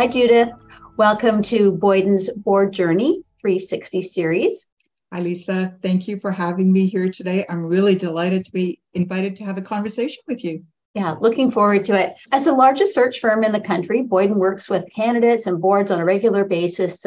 Hi, Judith. Welcome to Boyden's Board Journey 360 series. Hi, Lisa. Thank you for having me here today. I'm really delighted to be invited to have a conversation with you. Yeah, looking forward to it. As the largest search firm in the country, Boyden works with candidates and boards on a regular basis,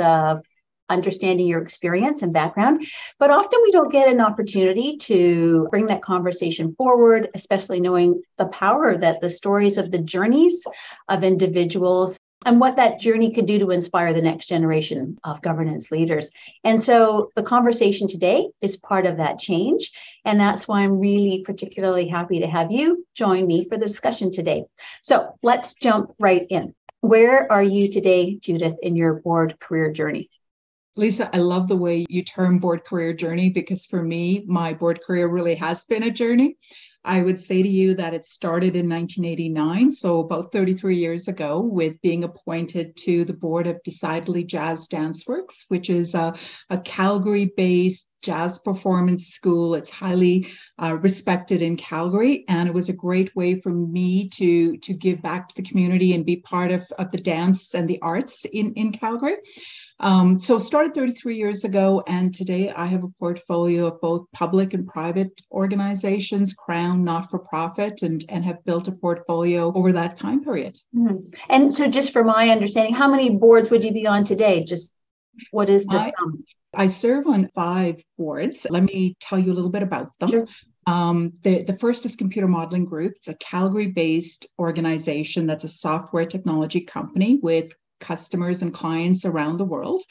understanding your experience and background. But often we don't get an opportunity to bring that conversation forward, especially knowing the power that the stories of the journeys of individuals and what that journey could do to inspire the next generation of governance leaders. And so the conversation today is part of that change. And that's why I'm really particularly happy to have you join me for the discussion today. So let's jump right in. Where are you today, Judith, in your board career journey? Lisa, I love the way you term board career journey, because for me, my board career really has been a journey. I would say to you that it started in 1989, so about 33 years ago, with being appointed to the board of Decidedly Jazz Danceworks, which is a Calgary-based jazz performance school. It's highly respected in Calgary, and it was a great way for me to give back to the community and be part of the dance and the arts in Calgary. So started 33 years ago, and today I have a portfolio of both public and private organizations, Crown, not-for-profit, and have built a portfolio over that time period. Mm-hmm. And so just for my understanding, how many boards would you be on today? Just what is the sum? I serve on 5 boards. Let me tell you a little bit about them. Sure. The first is Computer Modeling Group. It's a Calgary-based organization that's a software technology company with customers and clients around the world,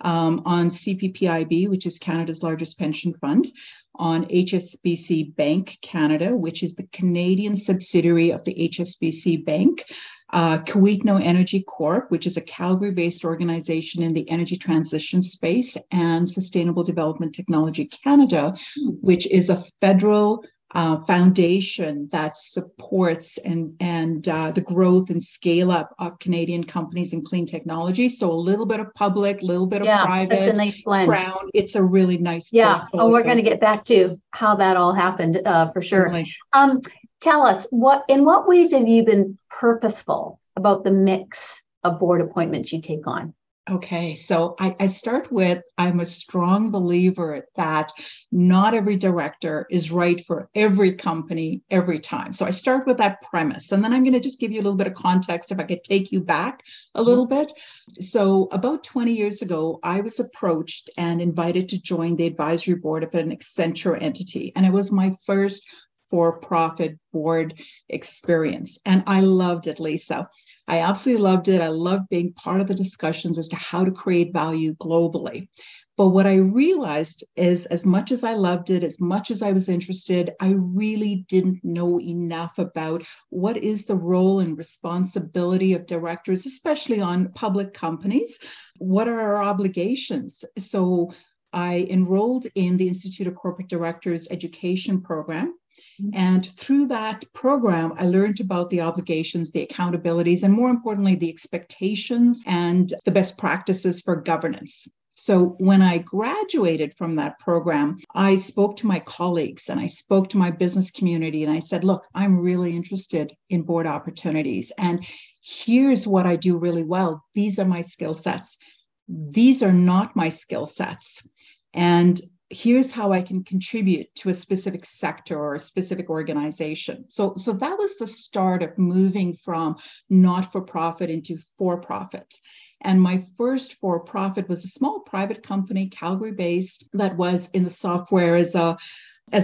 on CPPIB, which is Canada's largest pension fund, on HSBC Bank Canada, which is the Canadian subsidiary of the HSBC Bank, Kiwetinohk Energy Corp, which is a Calgary-based organization in the energy transition space, and Sustainable Development Technology Canada, which is a federal foundation that supports and the growth and scale up of Canadian companies in clean technology. So a little bit of public, a little bit of private. That's a nice blend. Crown. It's a really nice. Yeah. Oh, we're going to get back to how that all happened for sure. Really. Tell us in what ways have you been purposeful about the mix of board appointments you take on? Okay, so I start with, I'm a strong believer that not every director is right for every company every time. So I start with that premise, and then I'm going to just give you a little bit of context if I could take you back a little bit. So about 20 years ago, I was approached and invited to join the advisory board of an Accenture entity, and it was my first for-profit board experience, and I loved it, Lisa. I absolutely loved it. I loved being part of the discussions as to how to create value globally. But what I realized is, as much as I loved it, as much as I was interested, I really didn't know enough about what is the role and responsibility of directors, especially on public companies. What are our obligations? So I enrolled in the Institute of Corporate Directors education program. And through that program, I learned about the obligations, the accountabilities, and more importantly, the expectations and the best practices for governance. So when I graduated from that program, I spoke to my colleagues and I spoke to my business community, and I said, look, I'm really interested in board opportunities. And here's what I do really well. These are my skill sets. These are not my skill sets. And here's how I can contribute to a specific sector or a specific organization. So that was the start of moving from not-for-profit into for-profit. And my first for-profit was a small private company, Calgary-based, that was in the software as a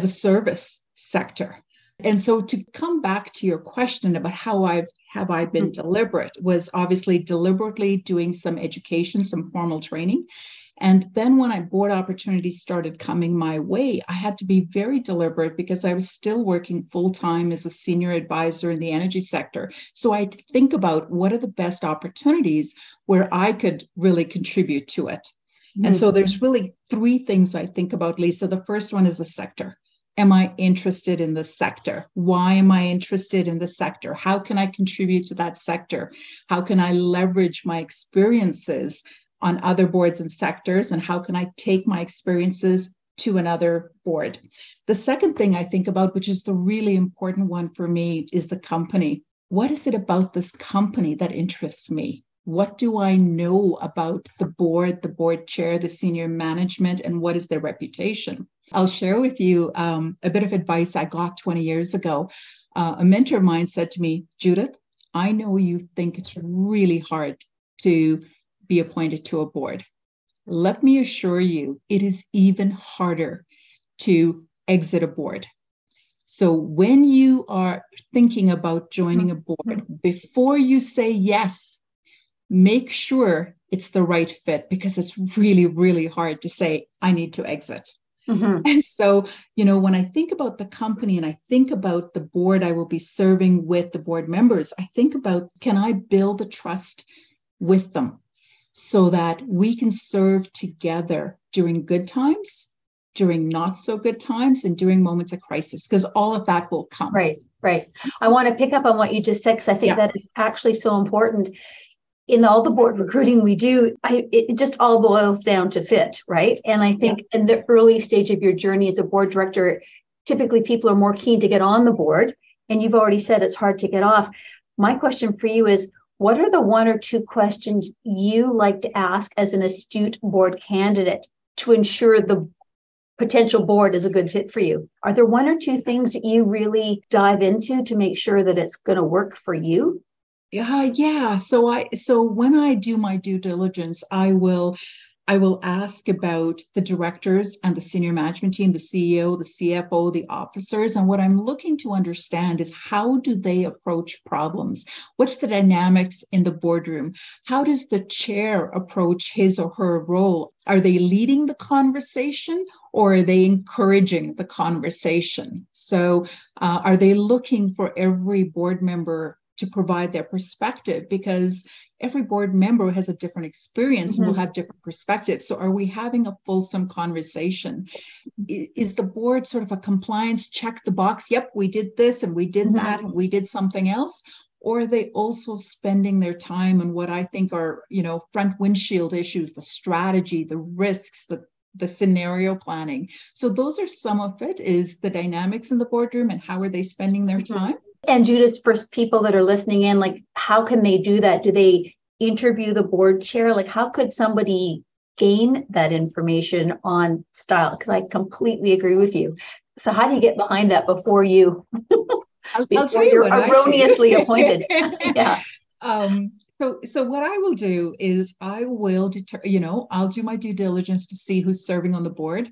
service sector. And so to come back to your question about how have I been deliberate, was obviously deliberately doing some education, some formal training. And then when board opportunities started coming my way, I had to be very deliberate because I was still working full-time as a senior advisor in the energy sector. So I think about what are the best opportunities where I could really contribute to it. And so there's really 3 things I think about, Lisa. The first one is the sector. Am I interested in the sector? Why am I interested in the sector? How can I contribute to that sector? How can I leverage my experiences on other boards and sectors, and how can I take my experiences to another board? The second thing I think about, which is the really important one for me, is the company. What is it about this company that interests me? What do I know about the board chair, the senior management, and what is their reputation? I'll share with you a bit of advice I got 20 years ago. A mentor of mine said to me, Judith, I know you think it's really hard to be appointed to a board. Let me assure you, it is even harder to exit a board. So when you are thinking about joining a board, before you say yes, make sure it's the right fit, because it's really, really hard to say, I need to exit. And so, when I think about the company and I think about the board I will be serving with, the board members, I think about, can I build a trust with them so that we can serve together during good times, during not so good times, and during moments of crisis, because all of that will come. Right. I want to pick up on what you just said, because I think that is actually so important. In all the board recruiting we do, it just all boils down to fit, right? And I think in the early stage of your journey as a board director, typically people are more keen to get on the board. And you've already said it's hard to get off. My question for you is, what are the one or two questions you like to ask as an astute board candidate to ensure the potential board is a good fit for you? Are there one or two things that you really dive into to make sure that it's going to work for you? Yeah. So when I do my due diligence, I will ask about the directors and the senior management team, the CEO, the CFO, the officers. And what I'm looking to understand is, how do they approach problems? What's the dynamics in the boardroom? How does the chair approach his or her role? Are they leading the conversation, or are they encouraging the conversation? So are they looking for every board member to provide their perspective? Because every board member has a different experience and will have different perspectives. So are we having a fulsome conversation? Is the board sort of a compliance, check the box? Yep, we did this and we did that and we did something else. Or are they also spending their time on what I think are, front windshield issues, the strategy, the risks, the scenario planning? So those are some of it, is the dynamics in the boardroom and how are they spending their time? And Judith, for people that are listening in, like, how can they do that? Do they interview the board chair? Like, how could somebody gain that information on style? Because I completely agree with you. So how do you get behind that before you I'll tell you you're erroneously appointed? Yeah. So what I will do is I will I'll do my due diligence to see who's serving on the board.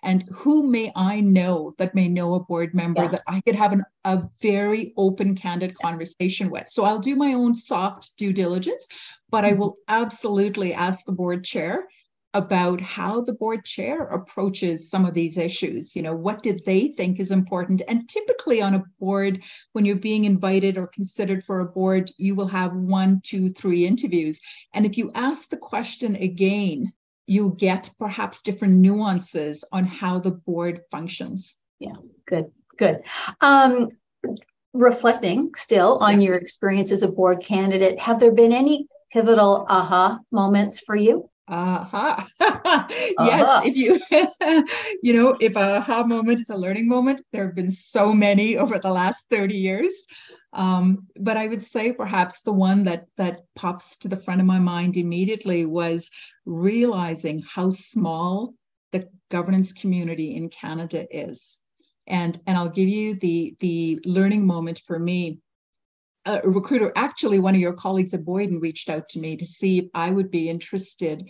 And who may I know that may know a board member that I could have a very open, candid conversation with. So I'll do my own soft due diligence, but I will absolutely ask the board chair about how the board chair approaches some of these issues. What did they think is important? And typically on a board, when you're being invited or considered for a board, you will have 1, 2, 3 interviews. And if you ask the question again, you'll get perhaps different nuances on how the board functions. Yeah, good. Reflecting still on your experience as a board candidate, have there been any pivotal aha moments for you? Yes, if if a aha moment is a learning moment, there have been so many over the last 30 years. But I would say perhaps the one that pops to the front of my mind immediately was realizing how small the governance community in Canada is. And I'll give you the learning moment for me. A recruiter, actually one of your colleagues at Boyden, reached out to me to see if I would be interested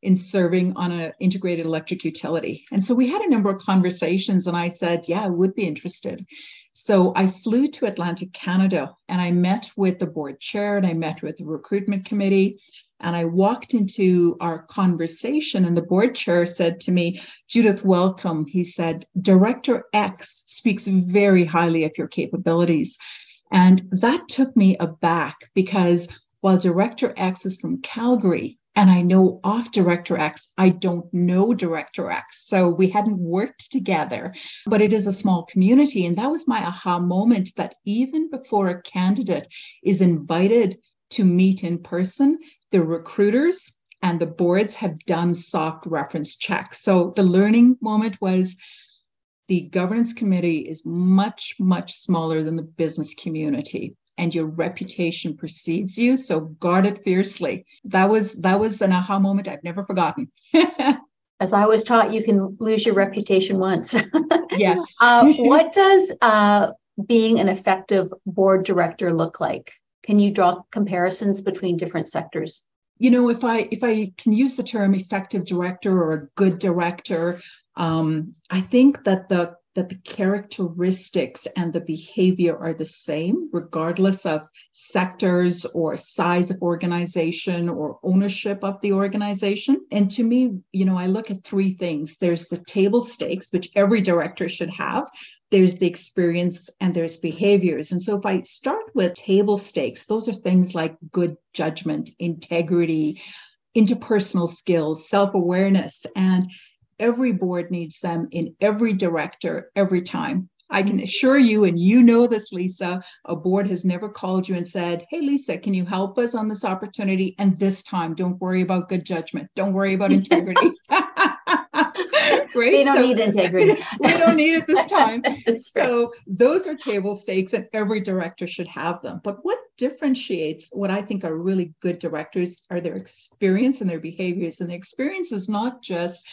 in serving on an integrated electric utility. And so we had a number of conversations and I said, yeah, I would be interested. So I flew to Atlantic Canada and I met with the board chair and I met with the recruitment committee. And I walked into our conversation and the board chair said to me, Judith, welcome. He said, Director X speaks very highly of your capabilities. And that took me aback, because while Director X is from Calgary and I know of Director X, I don't know Director X. So we hadn't worked together, but it is a small community. And that was my aha moment, that even before a candidate is invited to meet in person, the recruiters and the boards have done soft reference checks. So the learning moment was, the governance committee is much, much smaller than the business community. and your reputation precedes you. So guard it fiercely. That was an aha moment I've never forgotten. As I was taught, you can lose your reputation once. Yes. What does being an effective board director look like? Can you draw comparisons between different sectors? If I can use the term effective director or a good director, I think that the characteristics and the behavior are the same, regardless of sectors or size of organization or ownership of the organization. And to me, I look at three things. There's the table stakes, which every director should have. There's the experience and there's behaviors. And so if I start with table stakes, those are things like good judgment, integrity, interpersonal skills, self-awareness, and every board needs them in every director every time. I can assure you, and you know this, Lisa, a board has never called you and said, hey, Lisa, can you help us on this opportunity? And this time, don't worry about good judgment. Don't worry about integrity. Right? They don't need integrity. We don't need it this time. So those are table stakes, and every director should have them. But what differentiates what I think are really good directors are their experience and their behaviors. And the experience is not just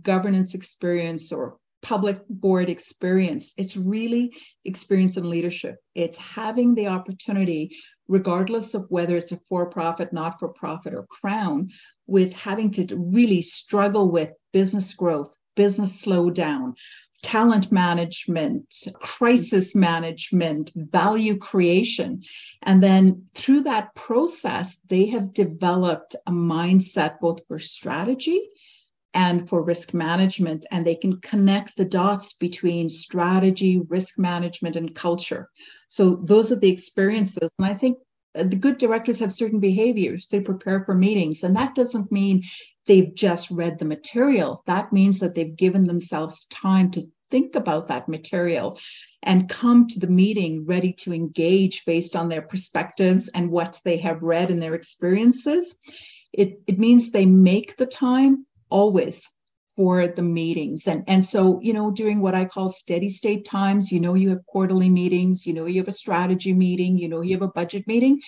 governance experience or public board experience. It's really experience in leadership. It's having the opportunity, regardless of whether it's a for-profit, not-for-profit, or Crown, with having to really struggle with business growth, business slowdown, talent management, crisis management, value creation. And then through that process, they have developed a mindset both for strategy and for risk management, and they can connect the dots between strategy, risk management, and culture. So those are the experiences. And I think the good directors have certain behaviors. They prepare for meetings, and that doesn't mean they've just read the material. That means that they've given themselves time to think about that material and come to the meeting ready to engage based on their perspectives and what they have read and their experiences. It means they make the time always for the meetings. And so, during what I call steady state times, you have quarterly meetings, you have a strategy meeting, you have a budget meeting.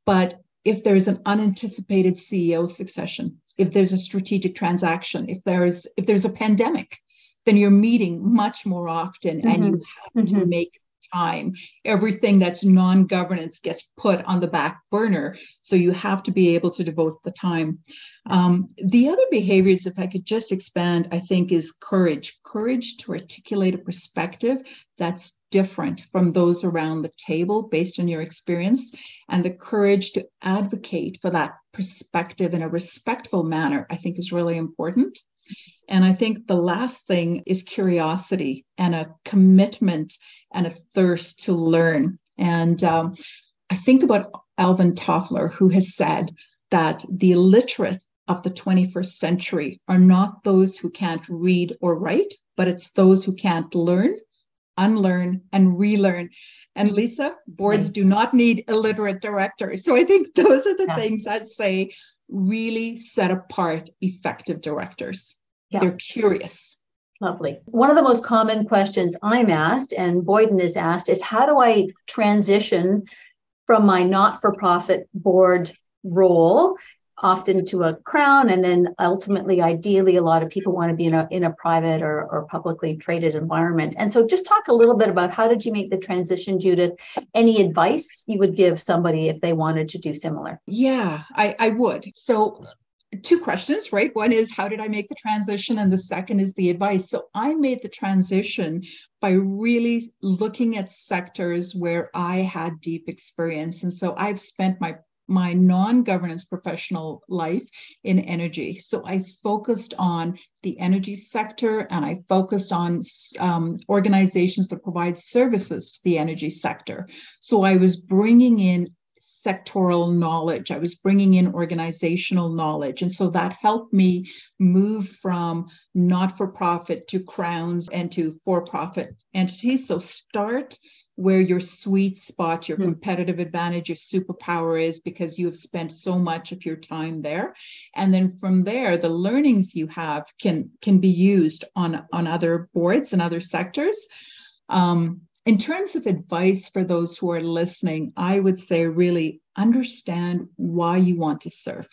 But if there's an unanticipated CEO succession, if there's a strategic transaction, if there's a pandemic, then you're meeting much more often, and you have to make time. Everything that's non-governance gets put on the back burner. So you have to be able to devote the time. The other behaviors, if I could just expand, I think is courage to articulate a perspective that's different from those around the table based on your experience, and the courage to advocate for that perspective in a respectful manner, I think is really important. And I think the last thing is curiosity and a commitment and a thirst to learn. And I think about Alvin Toffler, who has said that the illiterate of the 21st century are not those who can't read or write, but it's those who can't learn, unlearn, and relearn. And Lisa, boards do not need illiterate directors. So I think those are the things I'd say really set apart effective directors. Yeah. They're curious. Lovely. One of the most common questions I'm asked, and Boyden is asked, is how do I transition from my not-for-profit board role, often to a Crown, and then ultimately, ideally, a lot of people want to be in a private or publicly traded environment. And so just talk a little bit about how did you make the transition, Judith? Any advice you would give somebody if they wanted to do similar? Yeah, I would. So two questions, right? One is, how did I make the transition? And the second is the advice. So I made the transition by really looking at sectors where I had deep experience. And so I've spent my non-governance professional life in energy. So I focused on the energy sector, and I focused on organizations that provide services to the energy sector. So I was bringing in sectoral knowledge. I was bringing in organizational knowledge. And so that helped me move from not-for-profit to Crowns and to for-profit entities. So start where your sweet spot, your competitive advantage, your superpower is, because you have spent so much of your time there. And then from there, the learnings you have can be used on other boards and other sectors. In terms of advice for those who are listening, I would say really understand why you want to serve.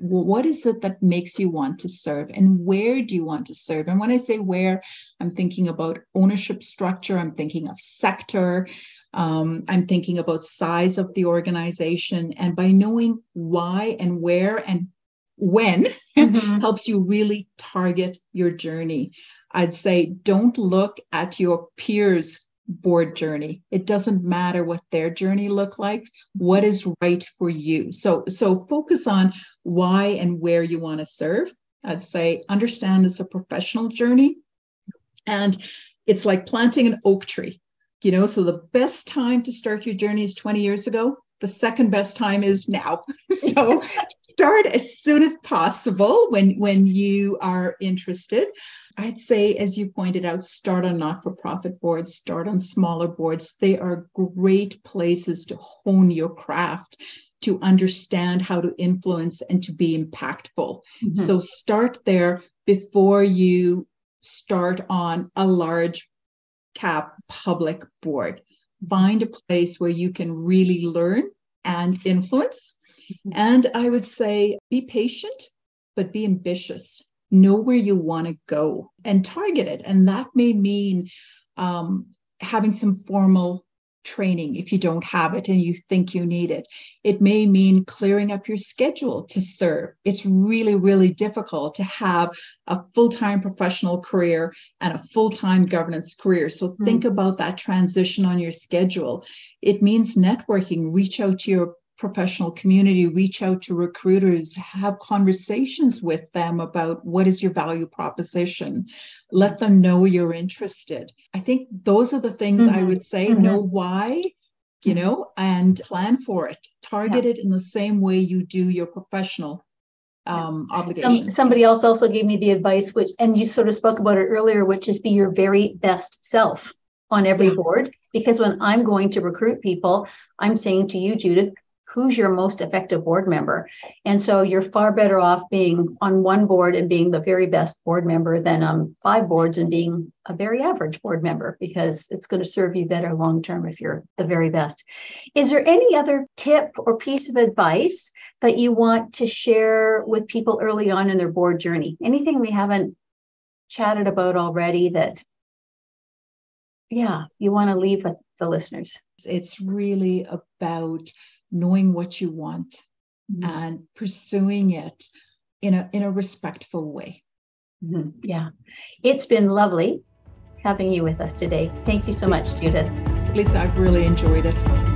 What is it that makes you want to serve, and where do you want to serve? And when I say where, I'm thinking about ownership structure, I'm thinking of sector, I'm thinking about size of the organization. And by knowing why and where and when helps you really target your journey. I'd say don't look at your peers' board journey. It doesn't matter what their journey look like. What is right for you? So focus on why and where you want to serve. I'd say understand it's a professional journey, and it's like planting an oak tree. So the best time to start your journey is 20 years ago. The second best time is now. So start as soon as possible when you are interested. I'd say, as you pointed out, start on not-for-profit boards, start on smaller boards. They are great places to hone your craft, to understand how to influence and to be impactful. So start there before you start on a large cap public board. Find a place where you can really learn and influence. And I would say be patient, but be ambitious. Know where you want to go and target it. And that may mean having some formal training if you don't have it and you think you need it. It may mean clearing up your schedule to serve. It's really, really difficult to have a full-time professional career and a full-time governance career. So think about that transition on your schedule. It means networking. Reach out to your professional community, reach out to recruiters, have conversations with them about what is your value proposition. Let them know you're interested. I think those are the things I would say. Know why, and plan for it. Target it in the same way you do your professional obligations. Somebody else also gave me the advice, and you sort of spoke about it earlier, which is be your very best self on every board. Because when I'm going to recruit people, I'm saying to you, Judith, who's your most effective board member? And so you're far better off being on one board and being the very best board member than on 5 boards and being a very average board member, because it's going to serve you better long-term if you're the very best. Is there any other tip or piece of advice that you want to share with people early on in their board journey? Anything we haven't chatted about already that, you want to leave with the listeners? It's really about knowing what you want and pursuing it in a respectful way. Yeah. It's been lovely having you with us today. Thank you so much, Judith. Lisa, I've really enjoyed it.